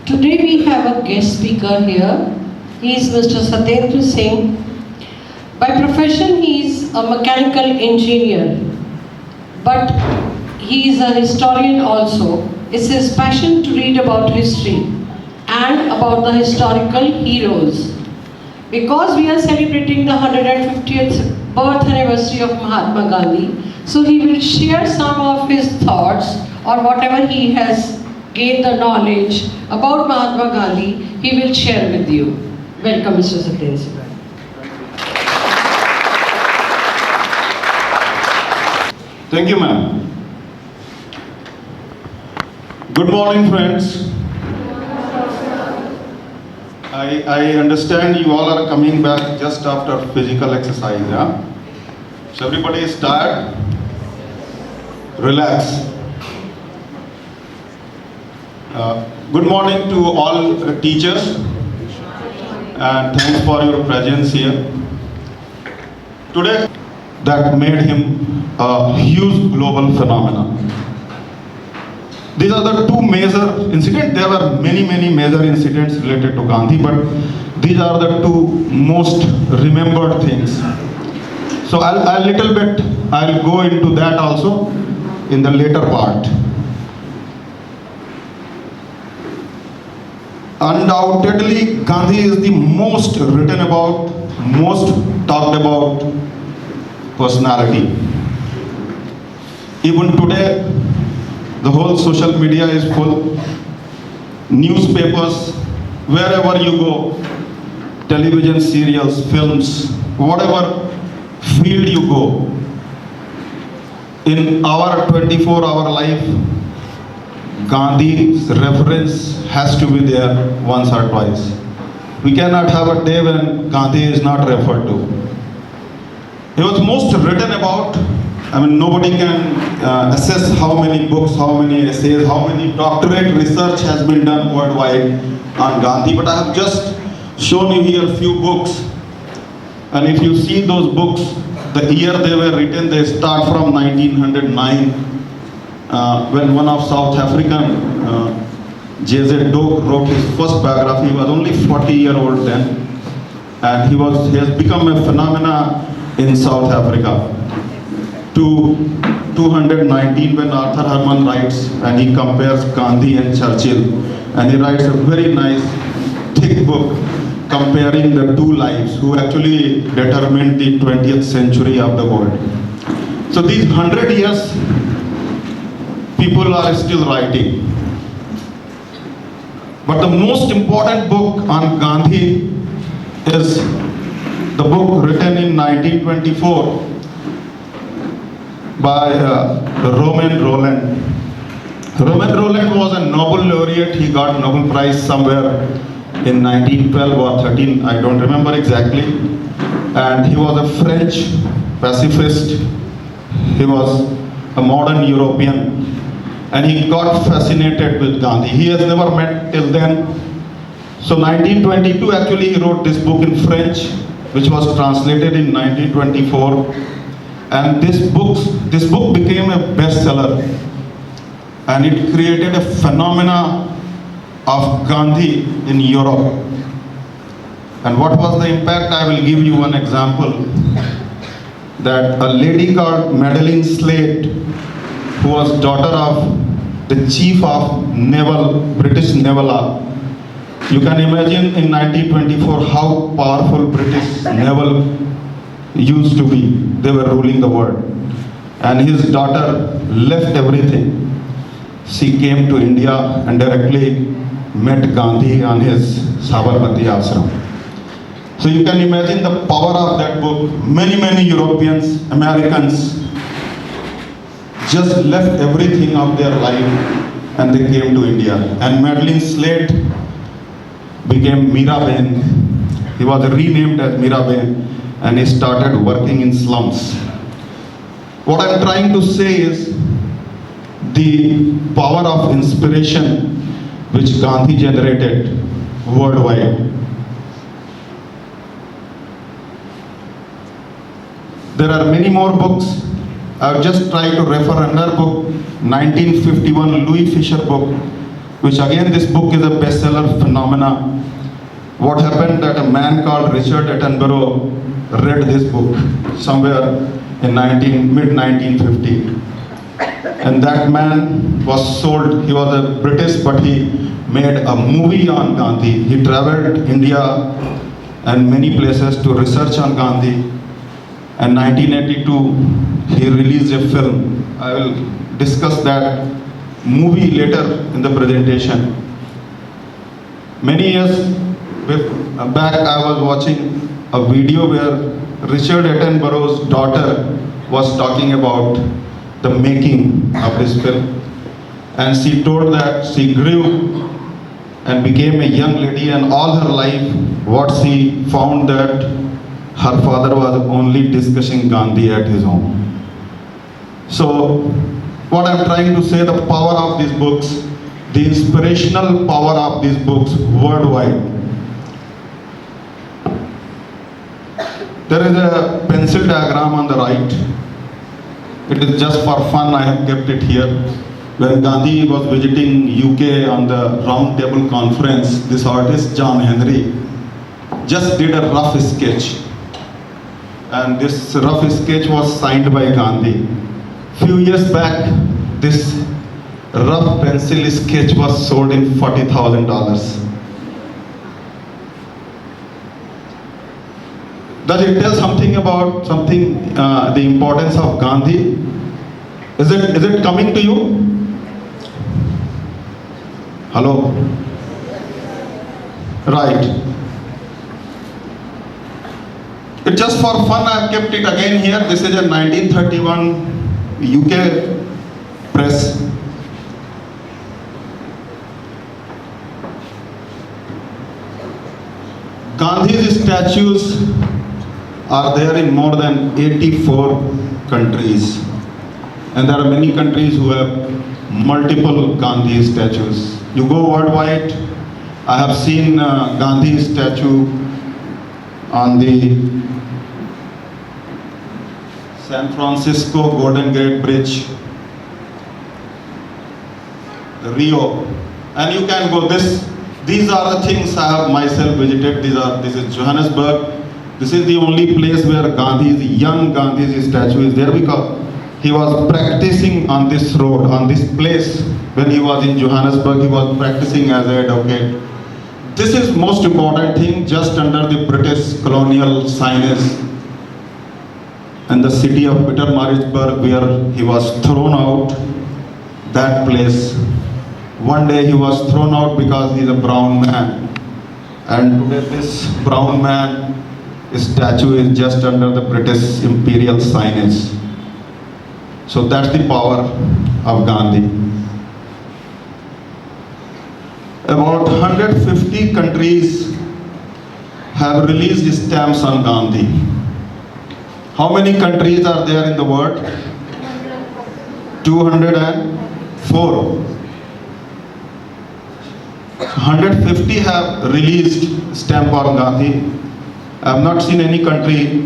Today we have a guest speaker here. He is Mr. Satyendra Singh. By profession he is a mechanical engineer, but he is a historian also. It's his passion to read about history and about the historical heroes. Because we are celebrating the 150th birth anniversary of Mahatama Gandhi, so he will share some of his thoughts or whatever he has gained the knowledge about Mahatma Gandhi, he will share with you. Welcome, Mr. Satyendra Singh. Thank you, ma'am. Good morning, friends. I understand you all are coming back just after physical exercise, yeah? So everybody is tired? Relax. Good morning to all teachers, and thanks for your presence here. Today, that made him a huge global phenomenon. These are the two major incidents. There were many major incidents related to Gandhi, but these are the two most remembered things. So I'll go into that also in the later part. Undoubtedly, Gandhi is the most written about, most talked about personality. Even today, the whole social media is full. Newspapers, wherever you go, television serials, films, whatever field you go, in our 24-hour life, Gandhi's reference has to be there once or twice. We cannot have a day when Gandhi is not referred to. He was most written about. Nobody can assess how many books, how many essays, how many doctorate research has been done worldwide on Gandhi, but I have just shown you here a few books. And if you see those books, the year they were written, they start from 1909, when one of South African, J.Z. Doak, wrote his first biography. He was only 40-year-old then, and he has become a phenomenon in South Africa. To 219, when Arthur Herman writes, and he compares Gandhi and Churchill, and he writes a very nice thick book comparing the two lives who actually determined the 20th century of the world. So these 100 years, people are still writing. But the most important book on Gandhi is the book written in 1924 by Romain Rolland. Romain Rolland was a Nobel laureate. He got Nobel Prize somewhere in 1912 or 13, I don't remember exactly. And he was a French pacifist. He was a modern European. And he got fascinated with Gandhi. He has never met till then. So 1922, actually, he wrote this book in French, which was translated in 1924. And this book became a bestseller, and it created a phenomena of Gandhi in Europe. And what was the impact? I will give you one example. That a lady called Madeline Slade, who was daughter of the chief of British Naval. You can imagine in 1924 how powerful British naval used to be. They were ruling the world. And his daughter left everything. She came to India and directly met Gandhi on his Sabarmati ashram. So you can imagine the power of that book. Many Europeans, Americans just left everything of their life and they came to India. And Madeline Slade became Miraben. He was renamed as Miraben, and he started working in slums. What I'm trying to say is the power of inspiration which Gandhi generated worldwide. There are many more books. I've just tried to refer another book, 1951 Louis Fisher book, which again this book is a bestseller phenomena. What happened that a man called Richard Attenborough read this book somewhere in mid 1950. And that man was sold, he was a British, but he made a movie on Gandhi. He traveled India and many places to research on Gandhi. And 1982, he released a film. I will discuss that movie later in the presentation. Many years back, I was watching a video where Richard Attenborough's daughter was talking about the making of this film. And she told that she grew and became a young lady, and all her life what she found that her father was only discussing Gandhi at his home. So what I'm trying to say, the power of these books, the inspirational power of these books worldwide. There is a pencil diagram on the right. It is just for fun, I have kept it here. When Gandhi was visiting UK on the round table conference, this artist John Henry just did a rough sketch. And this rough sketch was signed by Gandhi. Few years back, this rough pencil sketch was sold in $40,000. Does it tell something about the importance of Gandhi? Is it coming to you? Hello? Right. It's just for fun, I have kept it again here. This is a 1931 UK press. Gandhi's statues are there in more than 84 countries. And there are many countries who have multiple Gandhi statues. You go worldwide, I have seen Gandhi statue on the San Francisco Golden Gate Bridge, Rio, and you can go these are the things I have myself visited. This is Johannesburg. This is the only place where young Gandhi's statue is there, because he was practicing on this road, on this place. When he was in Johannesburg, he was practicing as an advocate. This is most important thing, just under the British colonial signage, and the city of Pietermaritzburg, where he was thrown out, that place. One day he was thrown out because he's a brown man. And today this brown man statue is just under the British imperial signage. So that's the power of Gandhi. About 150 countries have released stamps on Gandhi. How many countries are there in the world? 204. 150 have released stamp on Gandhi. I have not seen any country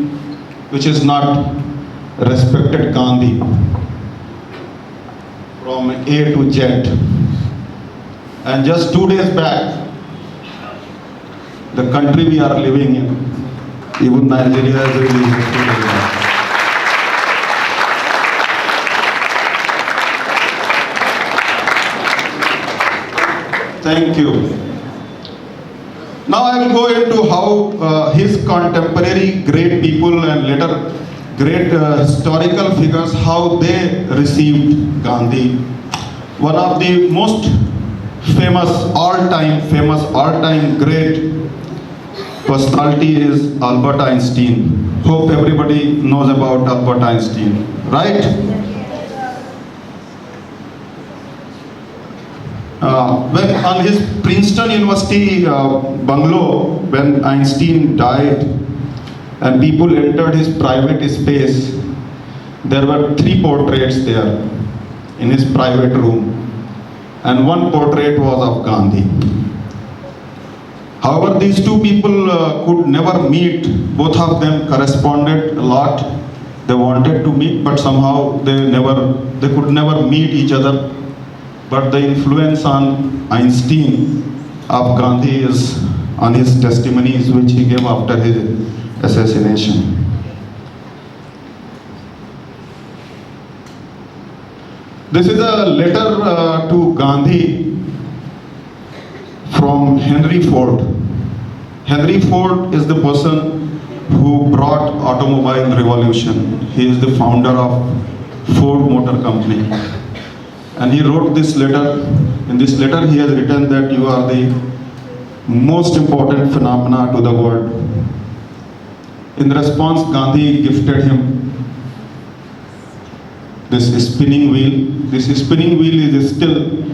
which is not respected Gandhi from A to Z. And just 2 days back, the country we are living in, even Nigeria has released. Thank you. Now I will go into how his contemporary great people and later great historical figures, how they received Gandhi. One of the most famous, all-time great personality is Albert Einstein. Hope everybody knows about Albert Einstein, right? When on his Princeton University bungalow, when Einstein died and people entered his private space, there were 3 portraits there in his private room, and one portrait was of Gandhi. However, these 2 people could never meet. Both of them corresponded a lot. They wanted to meet, but somehow they could never meet each other. but the influence on Einstein of Gandhi is on his testimonies which he gave after his assassination. This is a letter to Gandhi from Henry Ford. Henry Ford is the person who brought automobile revolution. He is the founder of Ford Motor Company. And he wrote this letter. In this letter he has written that you are the most important phenomena to the world. In response, Gandhi gifted him this spinning wheel. This spinning wheel is still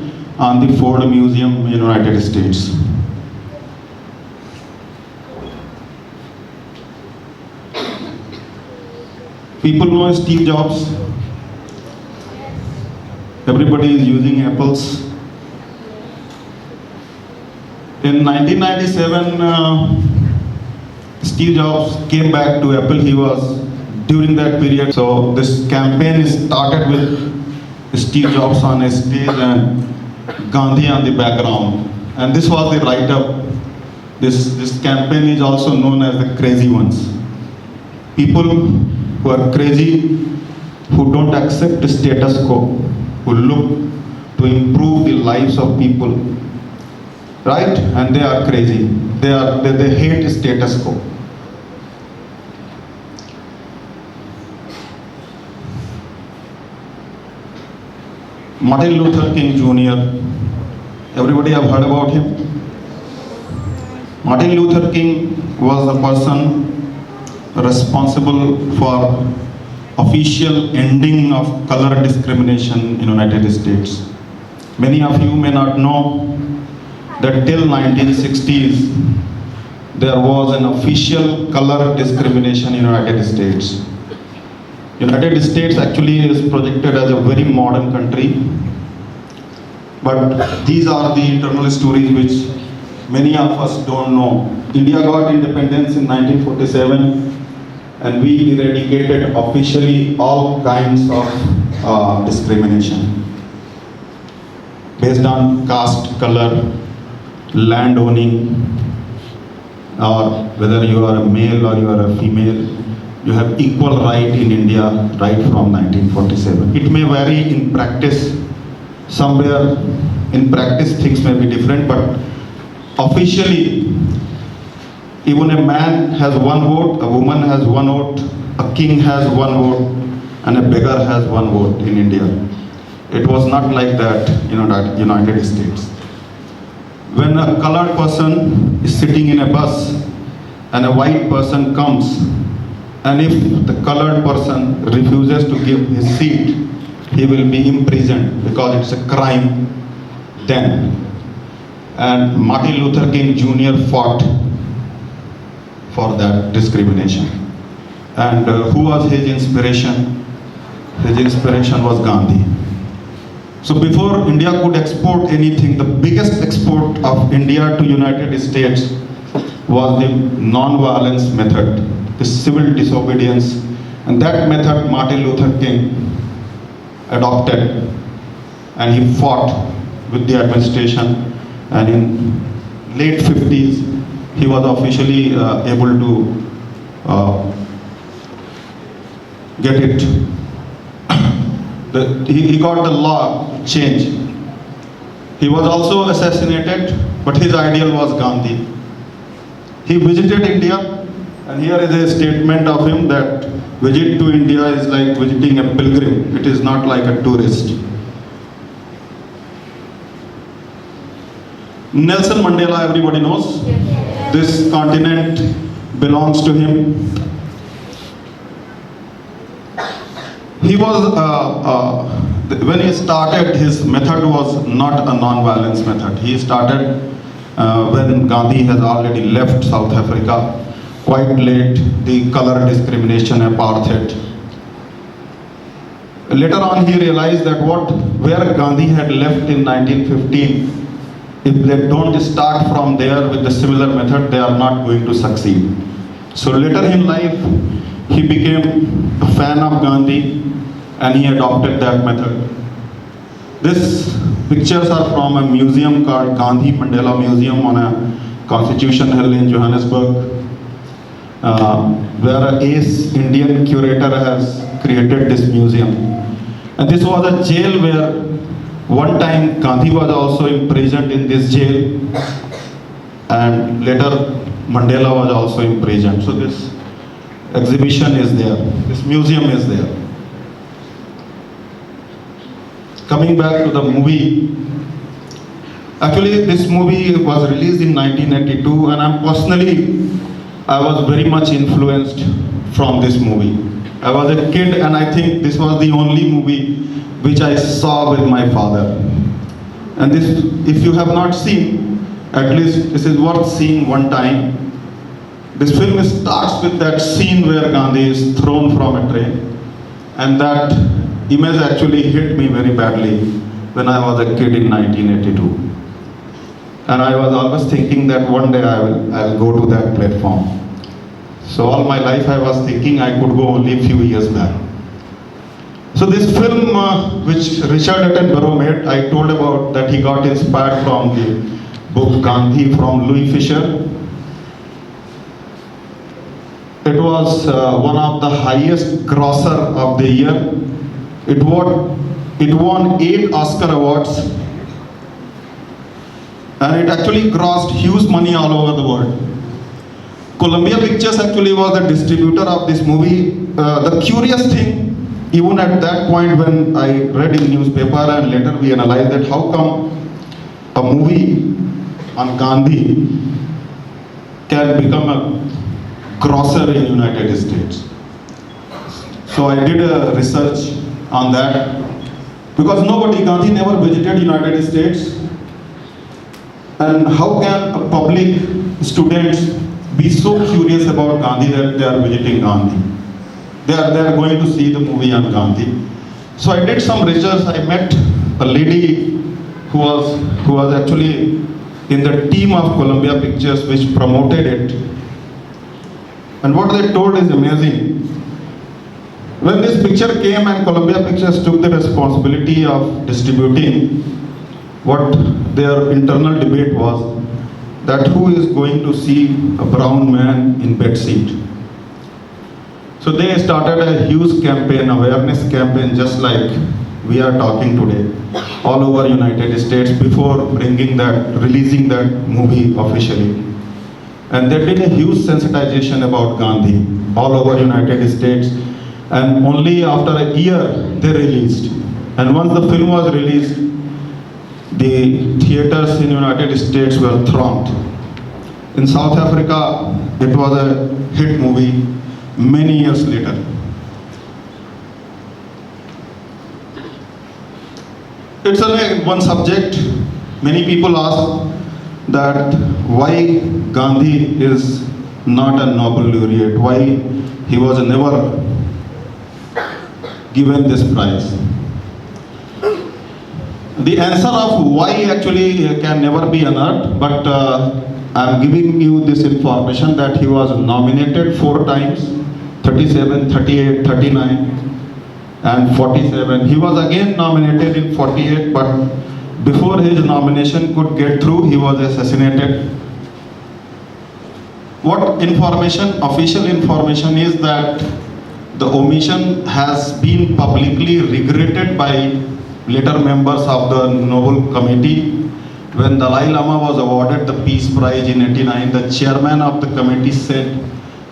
on the Ford Museum in the United States. People know Steve Jobs. Everybody is using Apples. In 1997, Steve Jobs came back to Apple. He was during that period. So this campaign started with Steve Jobs on a stage and Gandhi on the background. And this was the write-up. This campaign is also known as the crazy ones. People who are crazy, who don't accept the status quo, who look to improve the lives of people, right? And they are crazy. They hate status quo. Martin Luther King Jr. Everybody have heard about him? Martin Luther King was the person responsible for official ending of color discrimination in the United States. Many of you may not know that till 1960s there was an official color discrimination in the United States. United States actually is projected as a very modern country, but these are the internal stories which many of us don't know. India got independence in 1947 and we eradicated officially all kinds of discrimination based on caste, color, land owning, or whether you are a male or you are a female. You have equal right in India right from 1947. It may vary in practice. Somewhere in practice things may be different, but officially even a man has one vote, a woman has one vote, a king has one vote, and a beggar has one vote in India. It was not like that in the United States. When a colored person is sitting in a bus and a white person comes, and if the colored person refuses to give his seat, he will be imprisoned because it's a crime then. And Martin Luther King Jr. fought for that discrimination. And who was his inspiration? His inspiration was Gandhi. So before India could export anything, the biggest export of India to United States was the non-violence method, the civil disobedience. And that method Martin Luther King adopted, and he fought with the administration, and in late 50s he was officially able to get it. He got the law changed. He was also assassinated, but his ideal was Gandhi. He visited India, and here is a statement of him that visit to India is like visiting a pilgrim. It is not like a tourist. Nelson Mandela, everybody knows. This continent belongs to him. He was, when he started, his method was not a non-violence method. He started when Gandhi has already left South Africa, quite late, the color discrimination, apartheid. Later on he realized that where Gandhi had left in 1915, if they don't start from there with the similar method, they are not going to succeed. So later in life, he became a fan of Gandhi and he adopted that method. These pictures are from a museum called Gandhi Mandela Museum on a Constitution Hill in Johannesburg, where a ace Indian curator has created this museum. And this was a jail where one time Gandhi was also imprisoned in this jail, and later Mandela was also imprisoned. So this exhibition is there, this museum is there. Coming back to the movie, actually this movie was released in 1982, and I was very much influenced from this movie. I was a kid, and I think this was the only movie which I saw with my father. And this, if you have not seen, at least this is worth seeing one time. This film starts with that scene where Gandhi is thrown from a train, and that image actually hit me very badly when I was a kid in 1982. And I was always thinking that one day I'll go to that platform. So all my life I was thinking I could go only a few years back. So this film which Richard Attenborough made, I told about that he got inspired from the book Gandhi from Louis Fisher. It was one of the highest grosser of the year. It won 8 Oscar awards, and it actually grossed huge money all over the world. Columbia Pictures actually was the distributor of this movie. The curious thing, even at that point when I read in newspaper and later we analyzed that how come a movie on Gandhi can become a grosser in United States. So I did a research on that, because Gandhi never visited United States, and how can a public students be so curious about Gandhi that they are visiting Gandhi? They are going to see the movie on Gandhi. So I did some research. I met a lady who was actually in the team of Columbia Pictures which promoted it. And what they told is amazing. When this picture came and Columbia Pictures took the responsibility of distributing, what their internal debate was that who is going to see a brown man in bed seat. So they started a huge campaign, awareness campaign, just like we are talking today, all over United States before releasing that movie officially. And they did a huge sensitization about Gandhi all over United States. And only after a year they released. And once the film was released, the theaters in United States were thronged. In South Africa, it was a hit movie many years later. It's only one subject. Many people ask that why Gandhi is not a Nobel laureate, why he was never given this prize. The answer of why actually can never be unearthed, but I am giving you this information that he was nominated 4 times, 37, 38, 39 and 47. He was again nominated in 48, but before his nomination could get through, he was assassinated. What information, official information is that the omission has been publicly regretted by later members of the Nobel Committee. When Dalai Lama was awarded the Peace Prize in 1989, the chairman of the committee said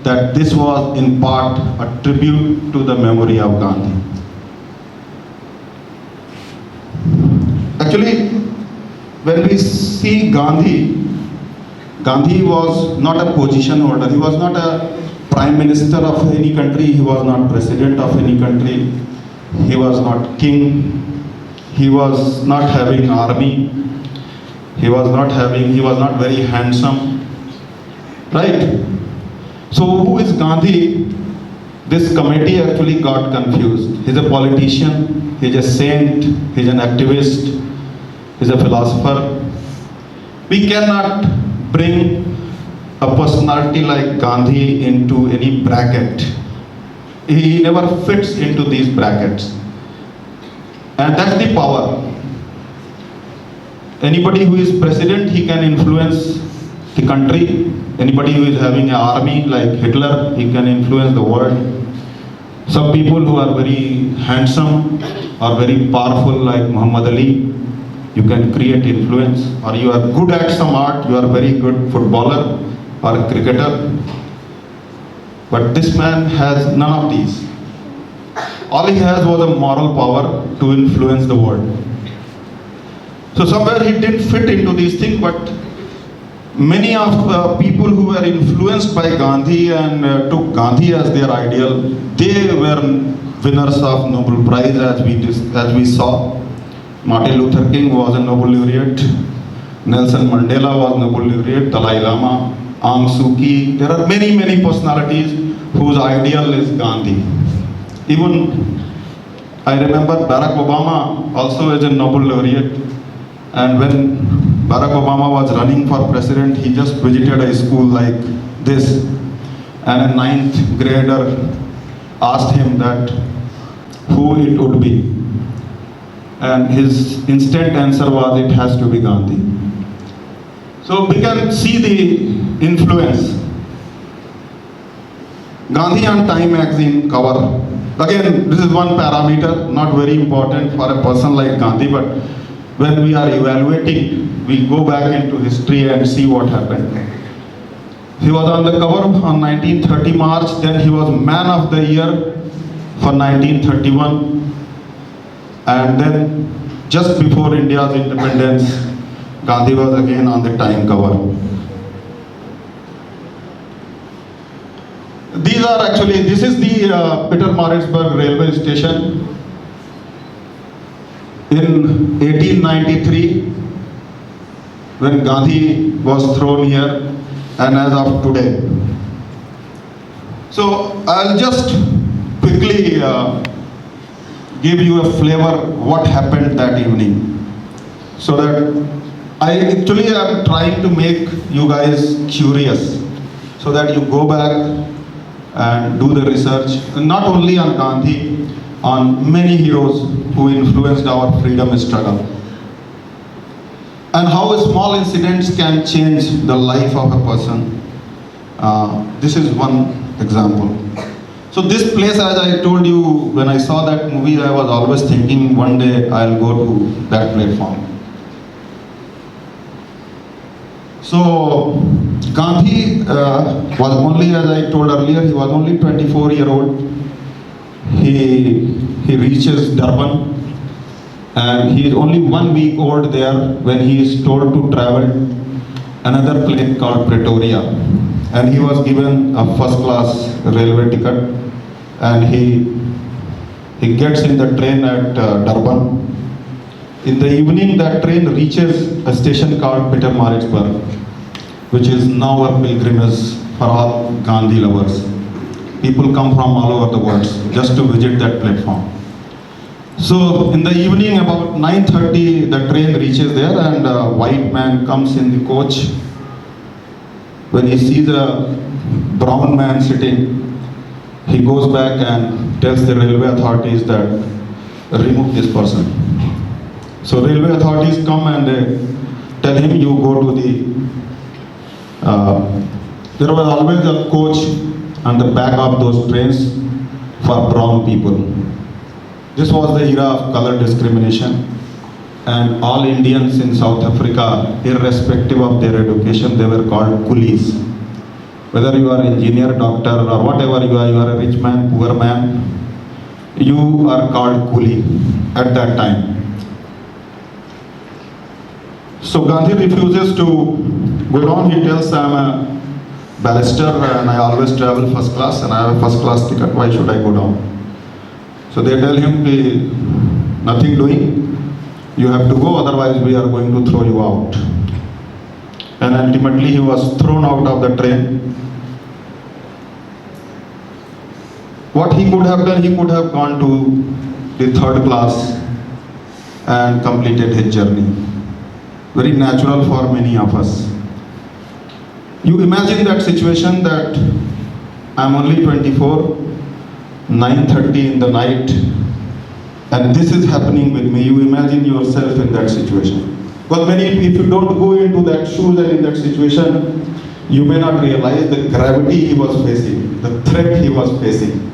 that this was in part a tribute to the memory of Gandhi. Actually, when we see Gandhi was not a position holder. He was not a prime minister of any country. He was not president of any country. He was not king. He was not having army. He was not very handsome. Right? So who is Gandhi? This committee actually got confused. He's a politician. He's a saint. He's an activist. He's a philosopher. We cannot bring a personality like Gandhi into any bracket. He never fits into these brackets. And that's the power. Anybody who is president, he can influence the country. Anybody who is having an army like Hitler, he can influence the world. Some people who are very handsome or very powerful like Muhammad Ali, you can create influence. Or you are good at some art, you are very good footballer or a cricketer. But this man has none of these. All he has was a moral power to influence the world. So somewhere he didn't fit into these things, but many of the people who were influenced by Gandhi and took Gandhi as their ideal, they were winners of Nobel Prize as we saw. Martin Luther King was a Nobel laureate. Nelson Mandela was Nobel laureate. Dalai Lama, Aung Suu Kyi. There are many personalities whose ideal is Gandhi. Even I remember Barack Obama also is a Nobel laureate. And when Barack Obama was running for president, he just visited a school like this, and a 9th grader asked him that who it would be, and his instant answer was, it has to be Gandhi. So we can see the influence. Gandhi on Time magazine cover. Again, this is one parameter, not very important for a person like Gandhi, but when we are evaluating, we go back into history and see what happened. He was on the cover on 1930 March, then he was Man of the Year for 1931, and then just before India's independence, Gandhi was again on the Time cover. This is the Peter-Maritzburg railway station. In 1893, when Gandhi was thrown here, and as of today. So I'll just quickly give you a flavor what happened that evening, so that I actually am trying to make you guys curious, so that you go back and do the research, and not only on Gandhi, on many heroes who influenced our freedom struggle, and how small incidents can change the life of a person. This is one example. So this place, as I told you, when I saw that movie, I was always thinking one day I'll go to that platform. So Gandhi was only, as I told earlier, he was only 24-year-old. He reaches Durban, and he is only 1 week old there when he is told to travel another plane called Pretoria, and he was given a first-class railway ticket, and he gets in the train at Durban. In the evening, that train reaches a station called Peter-Maritzburg, which is now a pilgrimage for all Gandhi lovers. People come from all over the world just to visit that platform. So in the evening, about 9:30, the train reaches there, and a white man comes in the coach. When he sees a brown man sitting, he goes back and tells the railway authorities that remove this person. So railway authorities come and they tell him, you go to the there was always a coach on the back of those trains for brown people. This was the era of color discrimination, and all Indians in South Africa, irrespective of their education, they were called coolies. Whether you are engineer, doctor, or whatever you are a rich man, poor man, you are called coolie at that time. So Gandhi refuses to go down. He tells, I'm a barrister and I always travel first class and I have a first class ticket, why should I go down? So they tell him, nothing doing, you have to go, otherwise we are going to throw you out. And ultimately he was thrown out of the train. What he could have done, he could have gone to the third class and completed his journey. Very natural for many of us. You imagine that situation that I'm only 24, 9:30 in the night, and this is happening with me. You imagine yourself in that situation. Because if you don't go into that shoes and in that situation, you may not realize the gravity he was facing, the threat he was facing.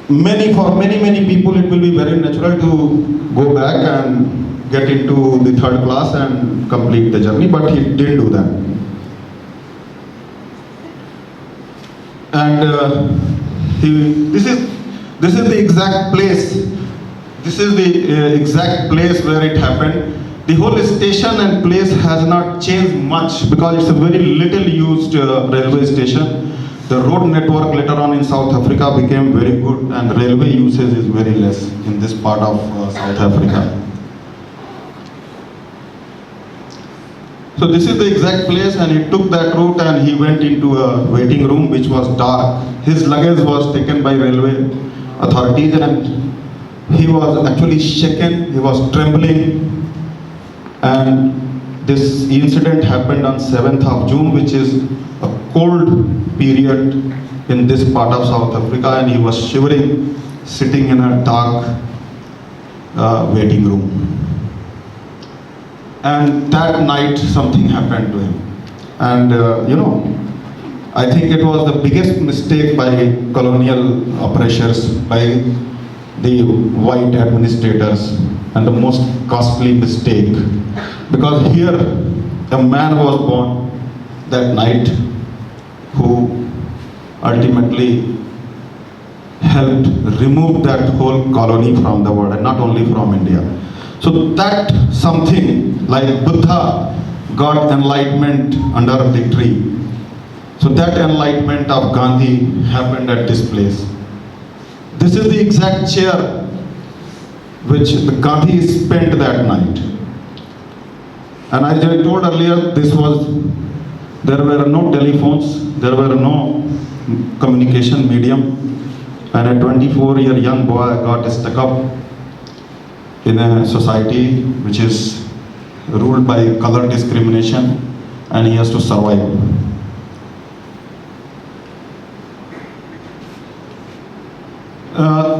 For many people, it will be very natural to go back and get into the third class and complete the journey, but he didn't do that. And this is the exact place. This is the exact place where it happened. The whole station and place has not changed much because it's a very little used railway station. The road network later on in South Africa became very good, and railway usage is very less in this part of South Africa. So this is the exact place, and he took that route and he went into a waiting room which was dark. His luggage was taken by railway authorities and he was actually shaken, he was trembling. And this incident happened on 7th of June, which is a cold period in this part of South Africa, and he was shivering, sitting in a dark waiting room. And that night something happened to him. And I think it was the biggest mistake by colonial oppressors, by the white administrators, and the most costly mistake. Because here a man was born that night who ultimately helped remove that whole colony from the world, and not only from India. So that something like Buddha got enlightenment under the tree. So that enlightenment of Gandhi happened at this place. This is the exact chair which the Gandhi spent that night. And as I told earlier, there were no telephones, there were no communication medium, and a 24-year young boy got stuck up in a society which is ruled by color discrimination, and he has to survive.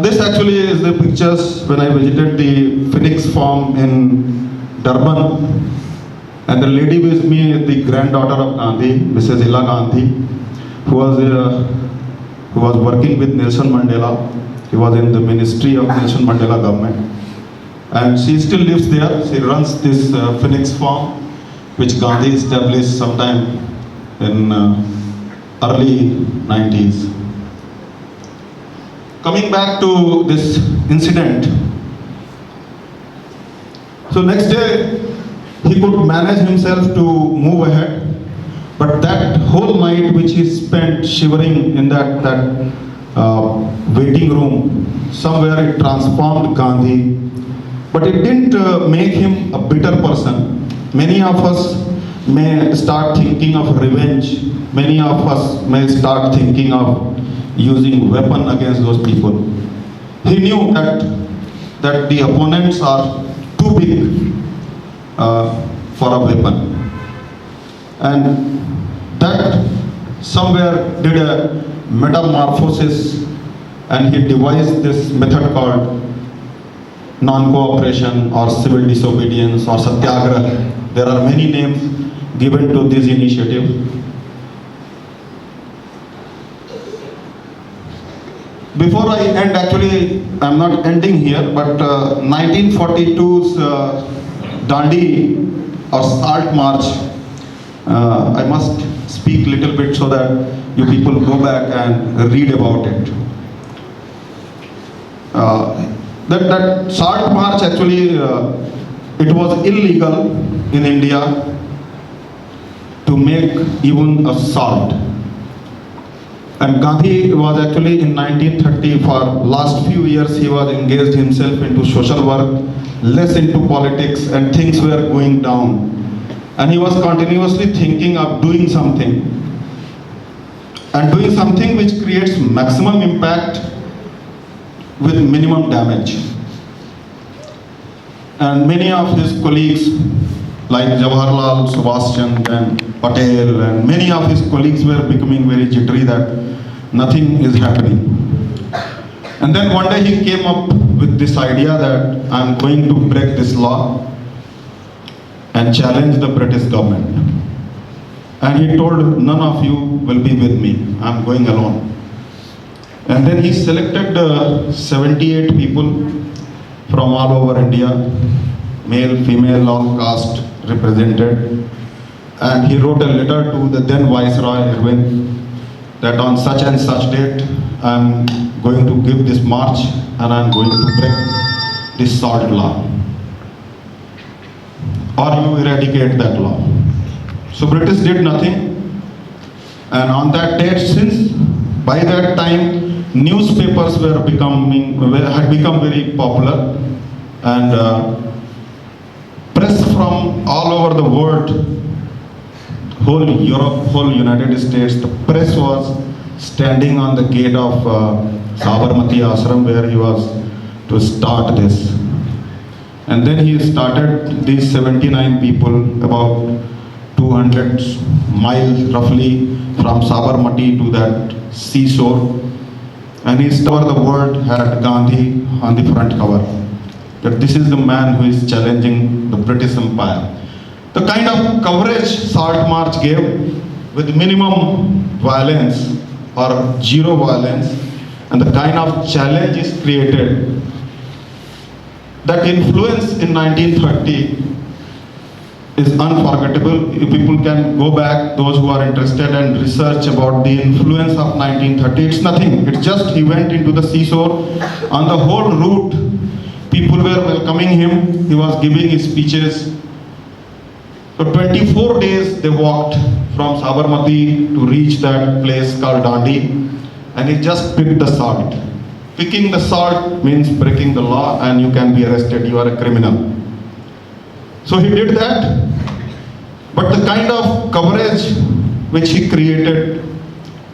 This actually is the pictures when I visited the Phoenix farm in Durban, and the lady with me is the granddaughter of Gandhi, Mrs. Ila Gandhi, who was working with Nelson Mandela. He was in the ministry of Nelson Mandela government, and she still lives there. She runs this Phoenix farm, which Gandhi established sometime in early 90s. Coming back to this incident, so next day he could manage himself to move ahead, but that whole night which he spent shivering in that waiting room, somewhere it transformed Gandhi, but it didn't make him a bitter person. Many of us may start thinking of revenge. Many of us may start thinking of using weapon against those people. He knew that the opponents are too big for a weapon, and that somewhere did a metamorphosis, and he devised this method called non-cooperation or civil disobedience or satyagraha. There are many names given to this initiative. Before I end, actually, I'm not ending here, but 1942's Dandi or Salt March, I must speak little bit so that you people go back and read about it. That Salt March actually, it was illegal in India to make even a salt. And Gandhi was actually in 1930, for last few years he was engaged himself into social work, less into politics, and things were going down. And he was continuously thinking of doing something, and doing something which creates maximum impact with minimum damage. And many of his colleagues like Jawaharlal, Subhash Chandra and Patel, and many of his colleagues were becoming very jittery that nothing is happening. And then one day he came up with this idea that I'm going to break this law and challenge the British government. And he told, none of you will be with me, I'm going alone. And then he selected 78 people from all over India, male, female, all caste represented. And he wrote a letter to the then Viceroy Irwin that on such and such date, I'm going to give this march and I'm going to break this salt law. Or you eradicate that law. So British did nothing. And on that date, since by that time, newspapers had become very popular, and press from all over the world, whole Europe, whole United States, the press was standing on the gate of Sabarmati Ashram where he was to start this. And then he started these 79 people, about 200 miles roughly from Sabarmati to that seashore. And he started the world had Gandhi on the front cover. That this is the man who is challenging the British Empire. The kind of coverage Salt March gave with minimum violence or zero violence, and the kind of challenge is created, that influence in 1930 is unforgettable. If people can go back, those who are interested, and research about the influence of 1930, it's nothing. It's just he went into the seashore. On the whole route, people were welcoming him. He was giving his speeches. For 24 days they walked from Sabarmati to reach that place called Dandi, and he just picked the salt. Picking the salt means breaking the law and you can be arrested, you are a criminal. So he did that, but the kind of coverage which he created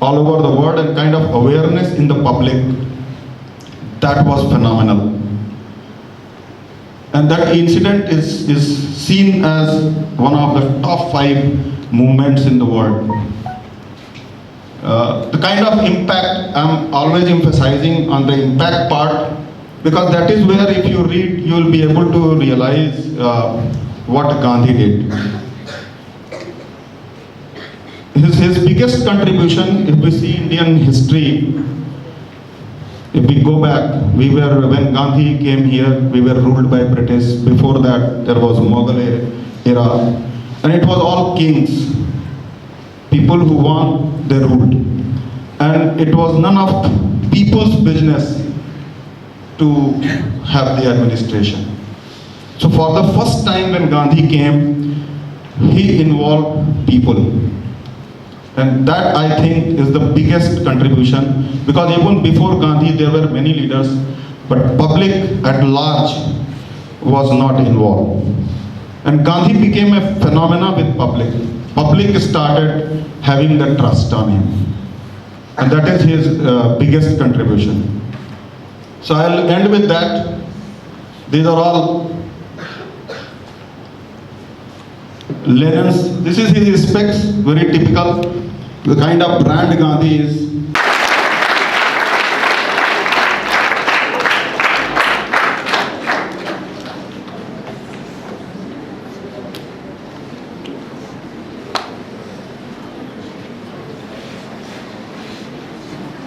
all over the world and kind of awareness in the public, that was phenomenal. And that incident is seen as one of the top 5 movements in the world. The kind of impact, I'm always emphasizing on the impact part, because that is where if you read, you will be able to realize what Gandhi did. His biggest contribution, if we see Indian history, if we go back, when Gandhi came here, we were ruled by British. Before that, there was Mughal era, and it was all kings. People who won, they ruled. And it was none of people's business to have the administration. So for the first time when Gandhi came, he involved people. And that, I think, is the biggest contribution, because even before Gandhi there were many leaders, but public at large was not involved. And Gandhi became a phenomenon with public. Public started having the trust on him. And that is his biggest contribution. So I'll end with that. These are all Lenin's. This is his specs, very typical. The kind of brand Gandhi is